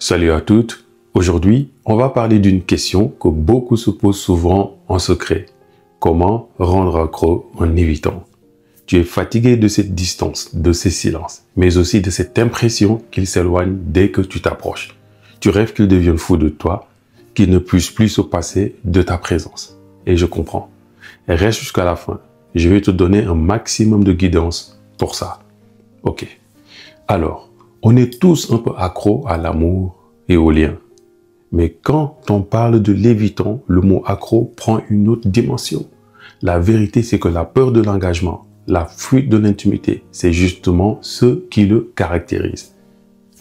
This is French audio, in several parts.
Salut à toutes. Aujourd'hui, on va parler d'une question que beaucoup se posent souvent en secret. Comment rendre accro en évitant? Tu es fatigué de cette distance, de ces silences, mais aussi de cette impression qu'il s'éloigne dès que tu t'approches. Tu rêves qu'il devienne fou de toi, qu'il ne puisse plus se passer de ta présence. Et je comprends. Reste jusqu'à la fin. Je vais te donner un maximum de guidance pour ça. Ok. Alors, on est tous un peu accros à l'amour et aux liens. Mais quand on parle de l'évitant, le mot accro prend une autre dimension. La vérité, c'est que la peur de l'engagement, la fuite de l'intimité, c'est justement ce qui le caractérise.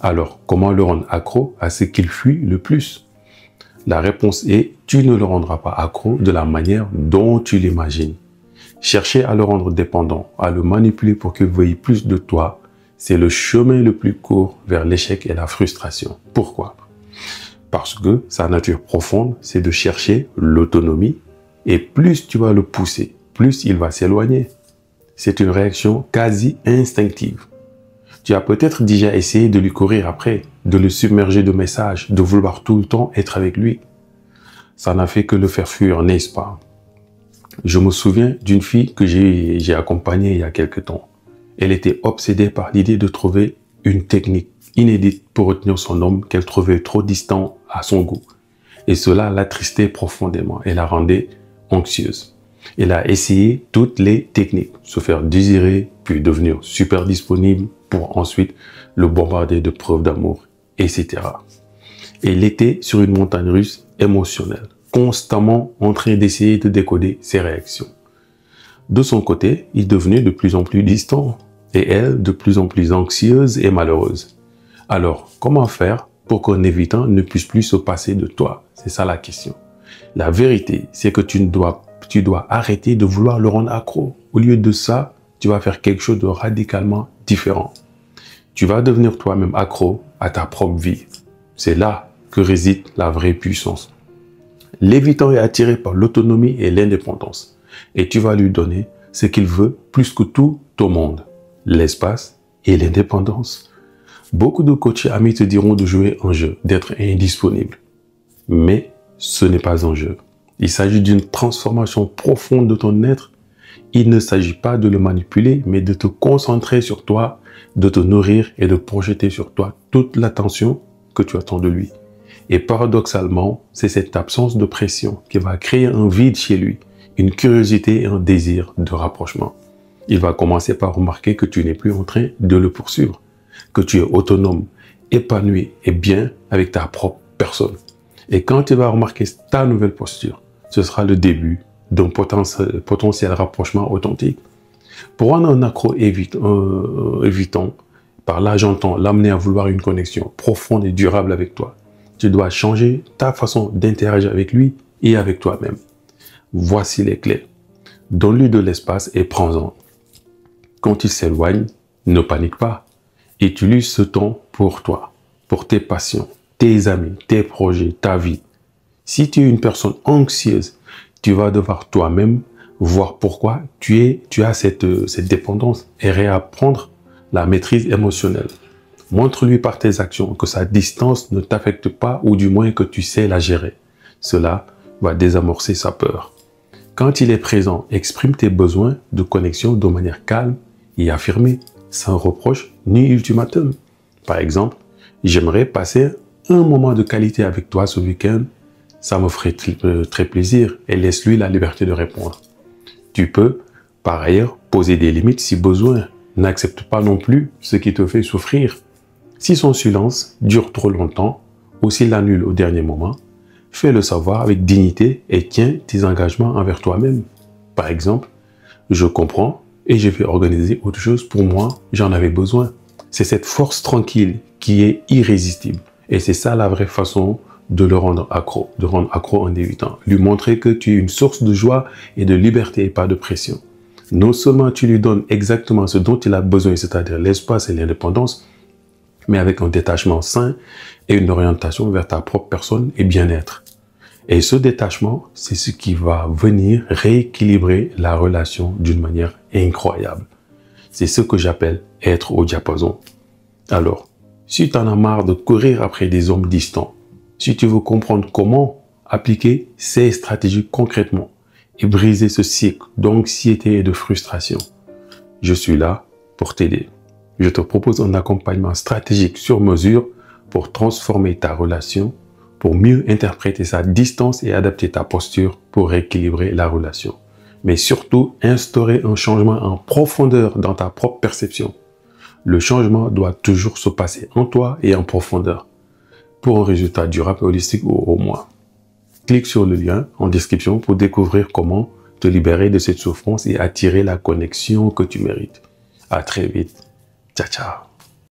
Alors, comment le rendre accro à ce qu'il fuit le plus? La réponse est, tu ne le rendras pas accro de la manière dont tu l'imagines. Chercher à le rendre dépendant, à le manipuler pour qu'il veuille plus de toi, c'est le chemin le plus court vers l'échec et la frustration. Pourquoi? Parce que sa nature profonde, c'est de chercher l'autonomie et plus tu vas le pousser, plus il va s'éloigner. C'est une réaction quasi instinctive. Tu as peut-être déjà essayé de lui courir après, de le submerger de messages, de vouloir tout le temps être avec lui. Ça n'a fait que le faire fuir, n'est-ce pas? Je me souviens d'une fille que j'ai accompagnée il y a quelque temps. Elle était obsédée par l'idée de trouver une technique inédite pour retenir son homme qu'elle trouvait trop distant à son goût. Et cela l'attristait profondément et la rendait anxieuse. Elle a essayé toutes les techniques, se faire désirer, puis devenir super disponible pour ensuite le bombarder de preuves d'amour, etc. Elle était sur une montagne russe émotionnelle, constamment en train d'essayer de décoder ses réactions. De son côté, il devenait de plus en plus distant et elle de plus en plus anxieuse et malheureuse. Alors, comment faire pour qu'un évitant ne puisse plus se passer de toi? C'est ça la question. La vérité, c'est que tu dois arrêter de vouloir le rendre accro. Au lieu de ça, tu vas faire quelque chose de radicalement différent. Tu vas devenir toi-même accro à ta propre vie. C'est là que réside la vraie puissance. L'évitant est attiré par l'autonomie et l'indépendance. Et tu vas lui donner ce qu'il veut plus que tout au monde. L'espace et l'indépendance. Beaucoup de coachs amis te diront de jouer un jeu, d'être indisponible. Mais ce n'est pas un jeu. Il s'agit d'une transformation profonde de ton être. Il ne s'agit pas de le manipuler, mais de te concentrer sur toi, de te nourrir et de projeter sur toi toute l'attention que tu attends de lui. Et paradoxalement, c'est cette absence de pression qui va créer un vide chez lui, une curiosité et un désir de rapprochement. Il va commencer par remarquer que tu n'es plus en train de le poursuivre, que tu es autonome, épanoui et bien avec ta propre personne. Et quand il va remarquer ta nouvelle posture, ce sera le début d'un potentiel rapprochement authentique. Pour rendre un accro évitant, par là j'entends l'amener à vouloir une connexion profonde et durable avec toi. Tu dois changer ta façon d'interagir avec lui et avec toi-même. Voici les clés. Donne-lui de l'espace et prends-en. Quand il s'éloigne, ne panique pas. Utilise ce temps pour toi, pour tes passions, tes amis, tes projets, ta vie. Si tu es une personne anxieuse, tu vas devoir toi-même voir pourquoi tu as cette dépendance et réapprendre la maîtrise émotionnelle. Montre-lui par tes actions que sa distance ne t'affecte pas ou du moins que tu sais la gérer. Cela va désamorcer sa peur. Quand il est présent, exprime tes besoins de connexion de manière calme et affirmée, sans reproche ni ultimatum. Par exemple, j'aimerais passer un moment de qualité avec toi ce week-end. Ça me ferait très plaisir et laisse-lui la liberté de répondre. Tu peux, par ailleurs, poser des limites si besoin. N'accepte pas non plus ce qui te fait souffrir. Si son silence dure trop longtemps ou s'il l'annule au dernier moment, fais-le savoir avec dignité et tiens tes engagements envers toi-même. Par exemple, je comprends et je vais organiser autre chose pour moi, j'en avais besoin. C'est cette force tranquille qui est irrésistible. Et c'est ça la vraie façon de le rendre accro en évitant. Lui montrer que tu es une source de joie et de liberté et pas de pression. Non seulement tu lui donnes exactement ce dont il a besoin, c'est-à-dire l'espace et l'indépendance, mais avec un détachement sain et une orientation vers ta propre personne et bien-être. Et ce détachement, c'est ce qui va venir rééquilibrer la relation d'une manière incroyable. C'est ce que j'appelle être au diapason. Alors, Si tu en as marre de courir après des hommes distants, si tu veux comprendre comment appliquer ces stratégies concrètement et briser ce cycle d'anxiété et de frustration, je suis là pour t'aider. Je te propose un accompagnement stratégique sur mesure pour transformer ta relation, pour mieux interpréter sa distance et adapter ta posture pour rééquilibrer la relation. Mais surtout, instaurer un changement en profondeur dans ta propre perception. Le changement doit toujours se passer en toi et en profondeur pour un résultat durable, holistique ou au moins. Clique sur le lien en description pour découvrir comment te libérer de cette souffrance et attirer la connexion que tu mérites. À très vite. Ciao, ciao.